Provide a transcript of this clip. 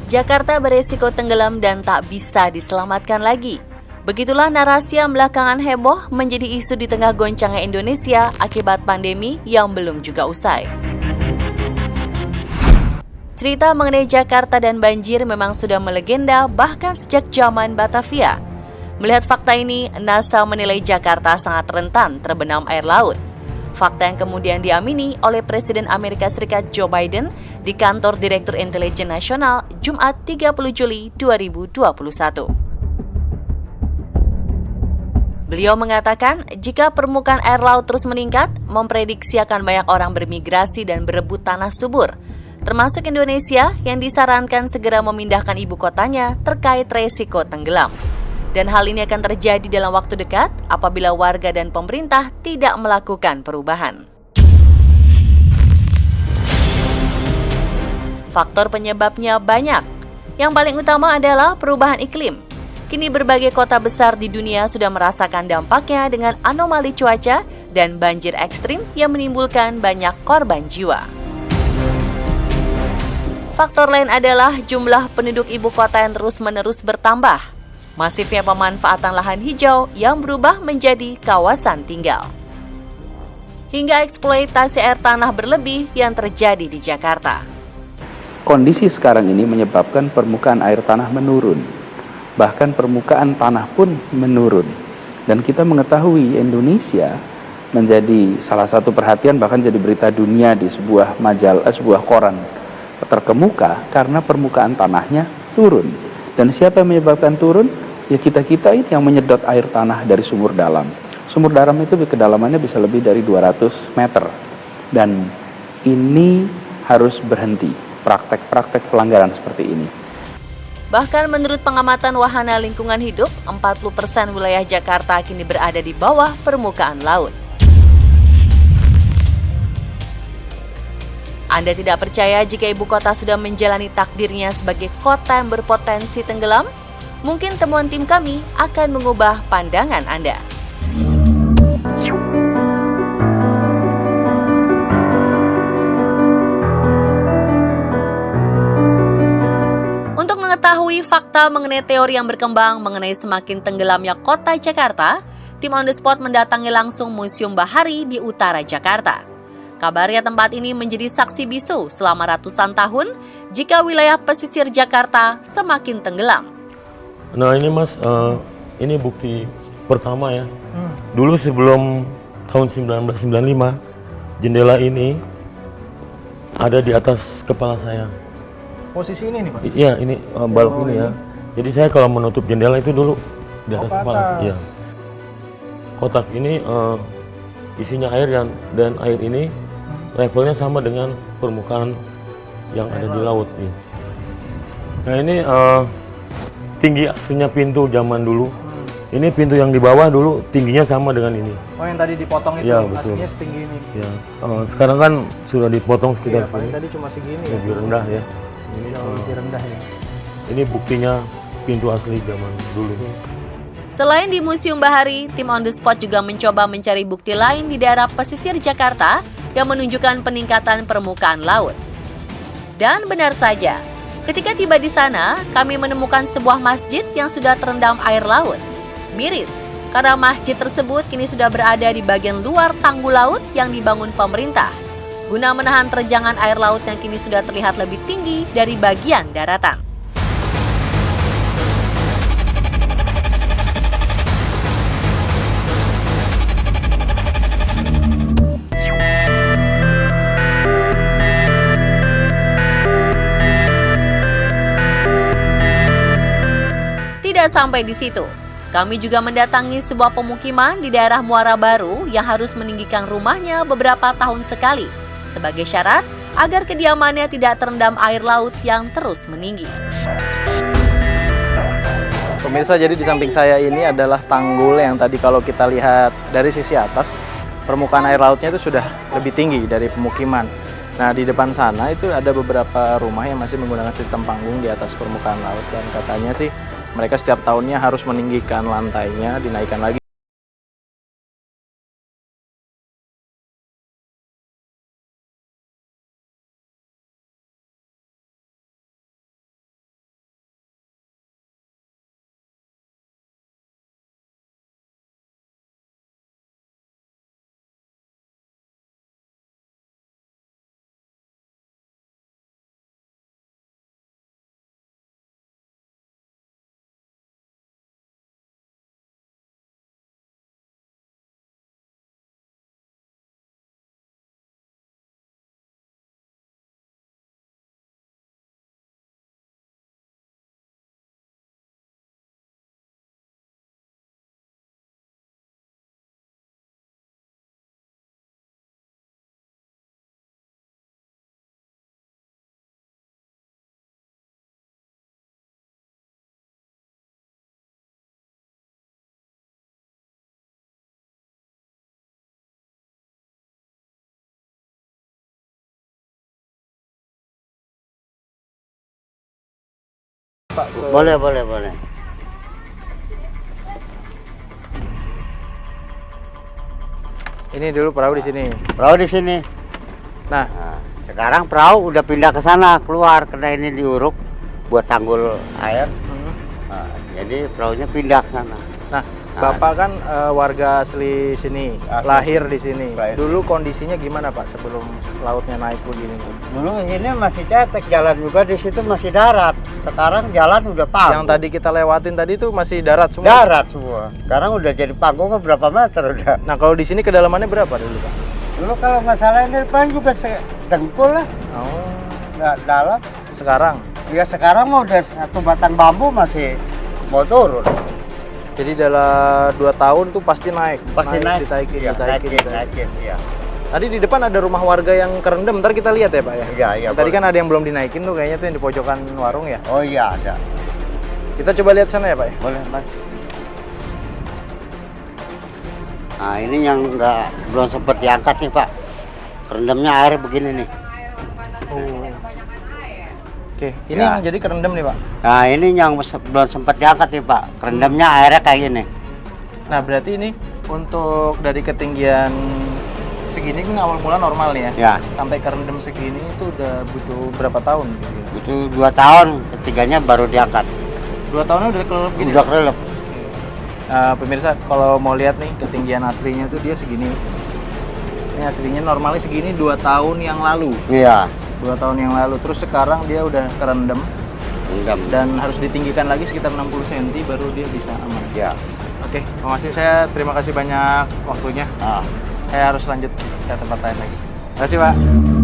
Jakarta beresiko tenggelam dan tak bisa diselamatkan lagi. Begitulah narasi yang belakangan heboh menjadi isu di tengah goncangnya Indonesia akibat pandemi yang belum juga usai. Cerita mengenai Jakarta dan banjir memang sudah melegenda bahkan sejak zaman Batavia. Melihat fakta ini, NASA menilai Jakarta sangat rentan terbenam air laut. Fakta yang kemudian diamini oleh Presiden Amerika Serikat Joe Biden di kantor Direktur Intelijen Nasional Jumat 30 Juli 2021. Beliau mengatakan jika permukaan air laut terus meningkat, memprediksi akan banyak orang bermigrasi dan berebut tanah subur, termasuk Indonesia yang disarankan segera memindahkan ibu kotanya terkait resiko tenggelam. Dan hal ini akan terjadi dalam waktu dekat apabila warga dan pemerintah tidak melakukan perubahan. Faktor penyebabnya banyak. Yang paling utama adalah perubahan iklim. Kini berbagai kota besar di dunia sudah merasakan dampaknya dengan anomali cuaca dan banjir ekstrim yang menimbulkan banyak korban jiwa. Faktor lain adalah jumlah penduduk ibu kota yang terus-menerus bertambah. Masifnya pemanfaatan lahan hijau yang berubah menjadi kawasan tinggal. Hingga eksploitasi air tanah berlebih yang terjadi di Jakarta. Kondisi sekarang ini menyebabkan permukaan air tanah menurun. Bahkan permukaan tanah pun menurun. Dan kita mengetahui Indonesia menjadi salah satu perhatian, bahkan jadi berita dunia di sebuah sebuah koran terkemuka karena permukaan tanahnya turun. Dan siapa yang menyebabkan turun? Ya kita-kita ini yang menyedot air tanah dari sumur dalam. Sumur dalam itu kedalamannya bisa lebih dari 200 meter. Dan ini harus berhenti, praktek-praktek pelanggaran seperti ini. Bahkan menurut pengamatan Wahana Lingkungan Hidup, 40% wilayah Jakarta kini berada di bawah permukaan laut. Anda tidak percaya jika ibu kota sudah menjalani takdirnya sebagai kota yang berpotensi tenggelam? Mungkin temuan tim kami akan mengubah pandangan Anda. Untuk mengetahui fakta mengenai teori yang berkembang mengenai semakin tenggelamnya kota Jakarta, tim On The Spot mendatangi langsung Museum Bahari di utara Jakarta. Kabarnya tempat ini menjadi saksi bisu selama ratusan tahun jika wilayah pesisir Jakarta semakin tenggelam. Nah ini Mas, ini bukti pertama ya. Dulu sebelum tahun 1995, jendela ini ada di atas kepala saya. Posisi ini nih Pak? Iya, ini balok ini ya. Jadi saya kalau menutup jendela itu dulu di atas kepala. Iya. Kotak ini isinya air dan air ini levelnya sama dengan permukaan yang ada di laut. Nih. Nah ini tinggi aslinya pintu zaman dulu. Ini pintu yang di bawah dulu tingginya sama dengan ini. Oh yang tadi dipotong itu ya, aslinya setinggi ini. Ya. Sekarang kan sudah dipotong sekitar sini. Tadi cuma segini. Lebih rendah ya. Ini lebih rendah ya. Ini buktinya pintu asli zaman dulu. Selain di Museum Bahari, tim On The Spot juga mencoba mencari bukti lain di daerah pesisir Jakarta yang menunjukkan peningkatan permukaan laut. Dan benar saja, ketika tiba di sana, kami menemukan sebuah masjid yang sudah terendam air laut. Miris, karena masjid tersebut kini sudah berada di bagian luar tanggul laut yang dibangun pemerintah, guna menahan terjangan air laut yang kini sudah terlihat lebih tinggi dari bagian daratan. Tidak sampai di situ, kami juga mendatangi sebuah pemukiman di daerah Muara Baru yang harus meninggikan rumahnya beberapa tahun sekali sebagai syarat agar kediamannya tidak terendam air laut yang terus meninggi. Pemirsa, jadi di samping saya ini adalah tanggul yang tadi kalau kita lihat dari sisi atas, permukaan air lautnya itu sudah lebih tinggi dari pemukiman. Nah, di depan sana itu ada beberapa rumah yang masih menggunakan sistem panggung di atas permukaan laut, dan katanya sih mereka setiap tahunnya harus meninggikan lantainya, dinaikkan lagi. Pak? Boleh, boleh, boleh. Ini dulu perahu di sini. Perahu di sini. Nah, Nah, sekarang perahu udah pindah ke sana, keluar karena ini diuruk buat tanggul air. hmm. Nah, jadi perahunya pindah ke sana. Nah, Bapak kan warga asli sini, Asli. lahir di sini. Lahir. Dulu kondisinya gimana Pak sebelum lautnya naik begini? Dulu ini masih cetek, jalan juga di situ masih darat. Sekarang jalan udah panggung. Yang tadi kita lewatin tadi itu masih darat semua. Darat semua. Sekarang udah jadi panggungnya berapa meter udah. Nah, kalau di sini kedalamannya berapa dulu Pak? Dulu kalau nggak salah ini depan juga sedengkul lah, Oh, nggak dalam. sekarang. Ya sekarang mah udah satu batang bambu masih mau turun. Jadi dalam 2 tahun tuh pasti naik. Pasti naik. Ditaikin, Iya, ditaikin, ditaikin. naikin, iya. Tadi di depan ada rumah warga yang kerendam, ntar kita lihat ya Pak ya? Iya, iya. Tadi boleh. kan ada yang belum dinaikin tuh kayaknya tuh yang di pojokan warung ya. Oh iya ada. Kita coba lihat sana ya Pak ya? Boleh, Mas. Nah ini yang belum sempat diangkat nih Pak. Rendamnya air begini nih. Oke, ini Ya. yang jadi kerendam nih Pak. Nah ini yang belum sempat diangkat nih Pak. Rendamnya airnya kayak gini. Nah berarti ini untuk dari ketinggian segini kan awal mula normal nih ya? Ya. Sampai kerendam segini itu udah butuh berapa tahun? Gitu? Itu 2 tahun, ketiganya baru diangkat. 2 tahunnya udah kelelep gini? Udah kelelep. Pemirsa kalau mau lihat nih ketinggian aslinya tuh dia segini. Ini aslinya normalnya segini 2 tahun yang lalu. Iya. 2 tahun yang lalu. Terus sekarang dia udah kerendam Rendam. dan harus ditinggikan lagi sekitar 60 cm baru dia bisa aman. Ya. Oke, Pak Masih, saya terima kasih banyak waktunya. Ah. Saya harus lanjut ke tempat lain lagi. Terima kasih Pak.